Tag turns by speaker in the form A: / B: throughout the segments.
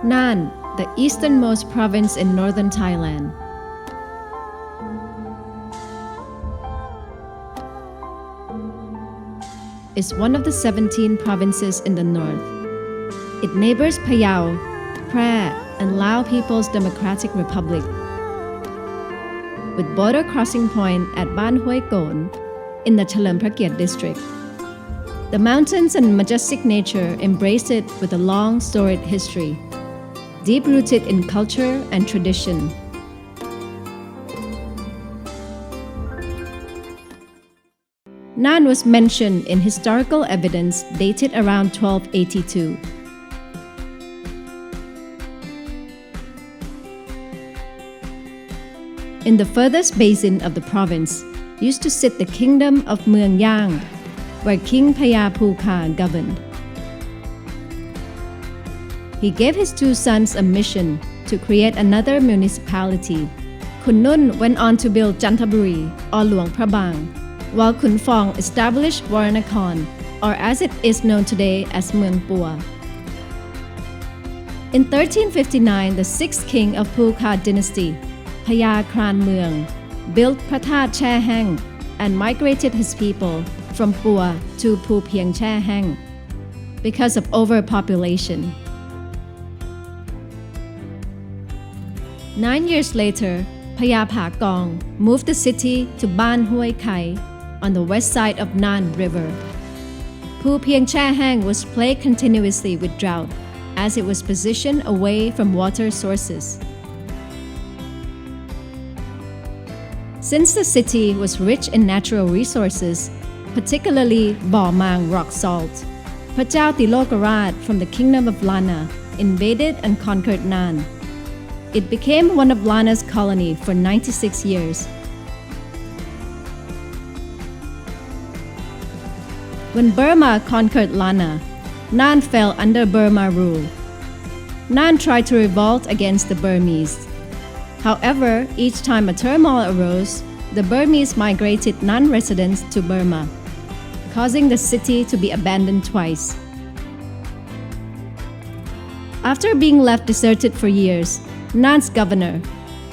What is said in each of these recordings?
A: Nan, the easternmost province in northern Thailand. Is one of the 17 provinces in the north. It neighbors Phayao, Phrae, and Lao People's Democratic Republic, with border crossing point at Ban Hoi Kon in the Chalerm Phrakiat district. The mountains and majestic nature embrace it with a long, storied history, deep-rooted in culture and tradition. Nan was mentioned in historical evidence dated around 1282. In the furthest basin of the province used to sit the kingdom of Mueang Yang, where King Phaya Phukha governed. He gave his two sons a mission to create another municipality. Khun Nun went on to build Chantaburi or Luang Prabang, while Khun Phong established Waranakhon, or as it is known today as Mueang Pua. In 1359, the sixth king of Phukha dynasty, Phaya Kran Mueang, built Prathat Chae Hang and migrated his people from Pua to Phu Phieng Chae Hang because of overpopulation. 9 years later, Phaya Phakong moved the city to Ban Hoi Khai on the west side of Nan River. Phu Phieng Chae Hang was plagued continuously with drought as it was positioned away from water sources. Since the city was rich in natural resources, particularly Bo Mang rock salt, Phachao Tilokarat from the kingdom of Lana invaded and conquered Nan. It became one of Lana's colony for 96 years. When Burma conquered Lana, Nan fell under Burma rule. Nan tried to revolt against the Burmese. However, each time a turmoil arose, the Burmese migrated Nan residents to Burma, causing the city to be abandoned twice. After being left deserted for years, Nan's governor,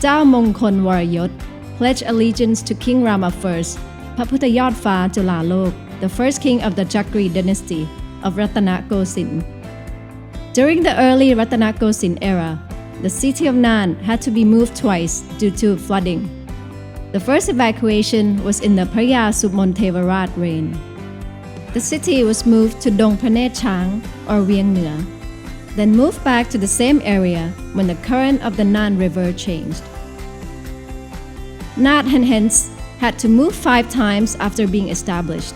A: Chao Mongkol Warayot, pledged allegiance to King Rama I, Phaphuttayot Pha Chulalok, the first king of the Chakri dynasty of Ratanakosin. During the early Ratanakosin era, the city of Nan had to be moved twice due to flooding. The first evacuation was in the Phaya Submontevarat reign. The city was moved to Dong Phane Chang or Vieng Nua, then moved back to the same area when the current of the Nan River changed. Nan hence had to move 5 times after being established.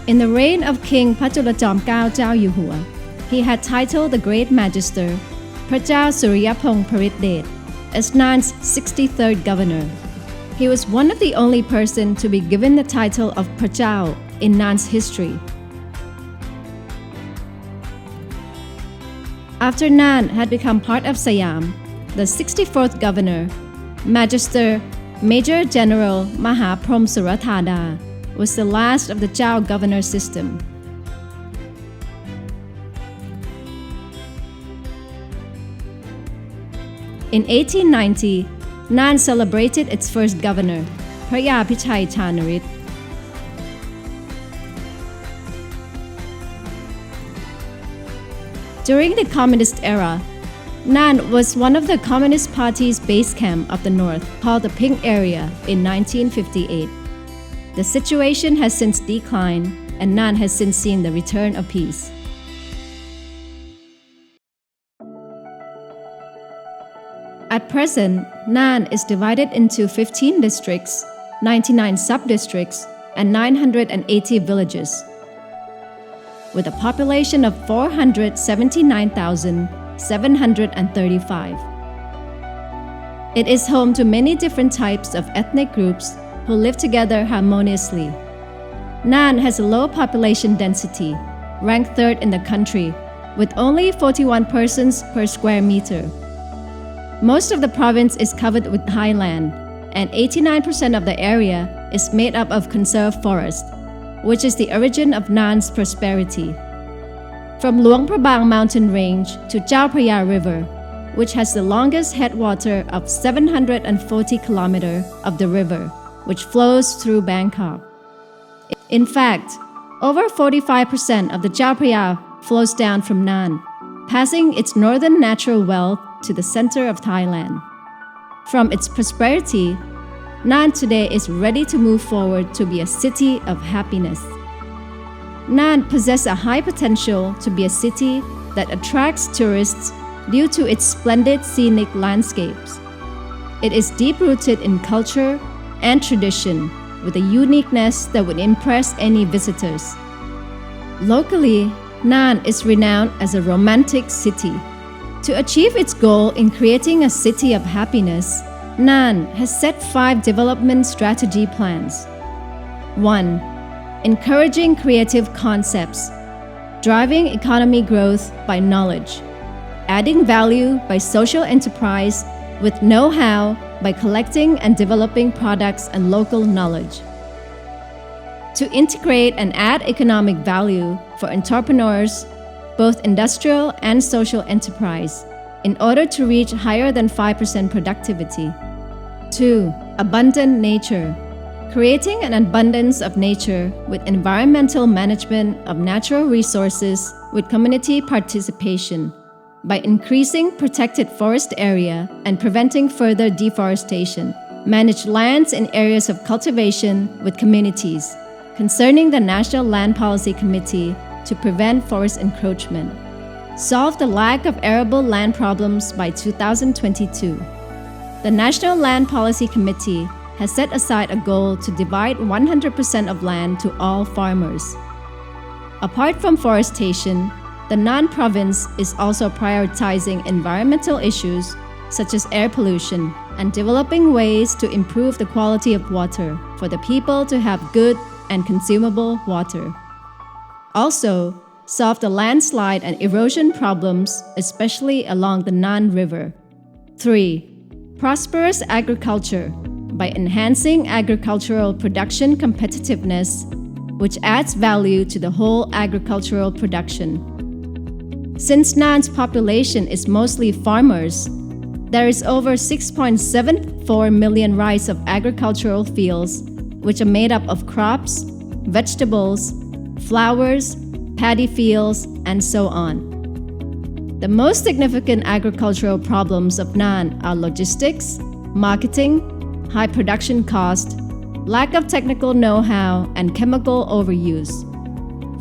A: In the reign of King Pachulachom Kao Chao Yuhua, he had titled the Great Magister, Prachao Suryaphong Paritdet, as Nan's 63rd governor. He was one of the only person to be given the title of Prachao in Nan's history. After Nan had become part of Siam, the 64th governor, Magister Major General Mahaprom Surathada, was the last of the Chao governor system. In 1890, Nan celebrated its first governor, Phaya Pichai Chanarit. During the communist era, Nan was one of the Communist Party's base camp of the north, called the Pink Area, in 1958. The situation has since declined, and Nan has since seen the return of peace. At present, Nan is divided into 15 districts, 99 sub-districts, and 980 villages, with a population of 479,735. It is home to many different types of ethnic groups who live together harmoniously. Nan has a low population density, ranked 3rd in the country, with only 41 persons per square meter. Most of the province is covered with highland, and 89% of the area is made up of conserved forest, which is the origin of Nan's prosperity. From Luang Prabang mountain range to Chao Phraya River, which has the longest headwater of 740 kilometers of the river, which flows through Bangkok. In fact, over 45% of the Chao Phraya flows down from Nan, passing its northern natural wealth to the center of Thailand. From its prosperity, Nan today is ready to move forward to be a city of happiness. Nan possesses a high potential to be a city that attracts tourists due to its splendid scenic landscapes. It is deep-rooted in culture and tradition, with a uniqueness that would impress any visitors. Locally, Nan is renowned as a romantic city. To achieve its goal in creating a city of happiness, Nan has set 5 development strategy plans. 1. Encouraging creative concepts, driving economy growth by knowledge, adding value by social enterprise with know-how by collecting and developing products and local knowledge. To integrate and add economic value for entrepreneurs, both industrial and social enterprise, in order to reach higher than 5% productivity. 2. Abundant nature, creating an abundance of nature with environmental management of natural resources with community participation, by increasing protected forest area and preventing further deforestation. Manage lands in areas of cultivation with communities, concerning the National Land Policy Committee to prevent forest encroachment. Solve the lack of arable land problems by 2022. The National Land Policy Committee has set aside a goal to divide 100% of land to all farmers. Apart from forestation, the Nan province is also prioritizing environmental issues such as air pollution and developing ways to improve the quality of water for the people to have good and consumable water. Also, solve the landslide and erosion problems, especially along the Nan River. 3. Prosperous agriculture by enhancing agricultural production competitiveness, which adds value to the whole agricultural production. Since Nan's population is mostly farmers, there is over 6.74 million rice of agricultural fields, which are made up of crops, vegetables, flowers, paddy fields, and so on. The most significant agricultural problems of Nan are logistics, marketing, high production cost, lack of technical know-how, and chemical overuse.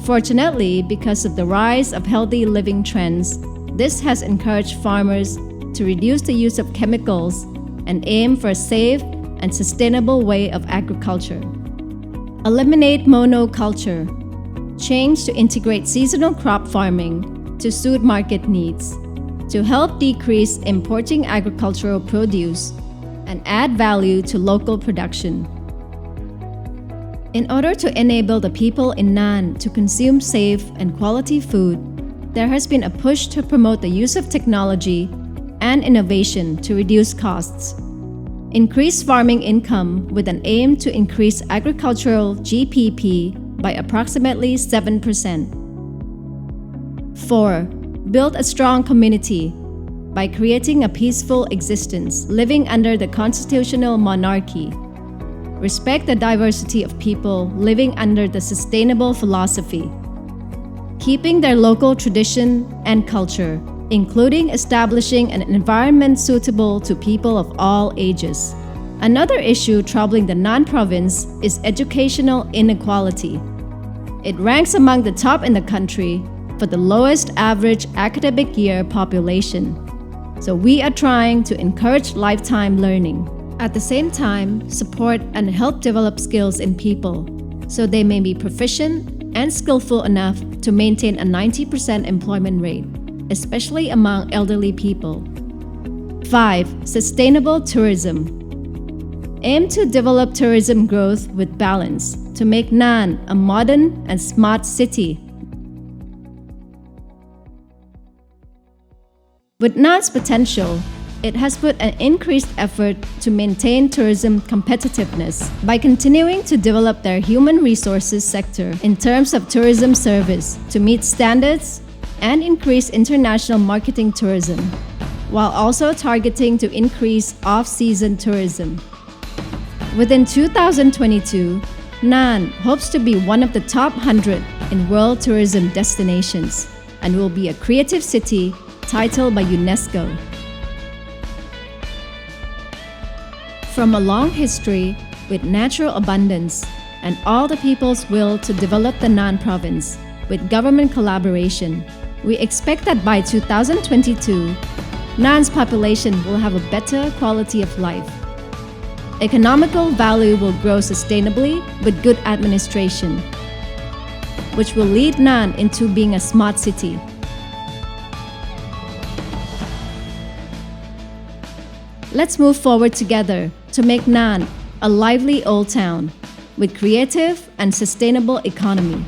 A: Fortunately, because of the rise of healthy living trends, this has encouraged farmers to reduce the use of chemicals and aim for a safe and sustainable way of agriculture. Eliminate monoculture. Change to integrate seasonal crop farming to suit market needs, to help decrease importing agricultural produce and add value to local production. In order to enable the people in Nan to consume safe and quality food, there has been a push to promote the use of technology and innovation to reduce costs, increase farming income with an aim to increase agricultural GPP by approximately 7%. 4. Build a strong community by creating a peaceful existence living under the constitutional monarchy. Respect the diversity of people living under the sustainable philosophy, keeping their local tradition and culture, including establishing an environment suitable to people of all ages. Another issue troubling the Nan province is educational inequality. It ranks among the top in the country for the lowest average academic year population. So we are trying to encourage lifetime learning. At the same time, support and help develop skills in people so they may be proficient and skillful enough to maintain a 90% employment rate, especially among elderly people. 5. Sustainable tourism. Aim to develop tourism growth with balance to make Nan a modern and smart city. With Nan's potential, It has put an increased effort to maintain tourism competitiveness by continuing to develop their human resources sector in terms of tourism service to meet standards and increase international marketing tourism, while also targeting to increase off-season tourism. Within 2022, Nan hopes to be one of the top 100 in world tourism destinations and will be a creative city titled by UNESCO. From a long history with natural abundance and all the people's will to develop the Nan province with government collaboration, we expect that by 2022, Nan's population will have a better quality of life. Economical value will grow sustainably with good administration, which will lead Nan into being a smart city. Let's move forward together to make Nan a lively old town with creative and sustainable economy.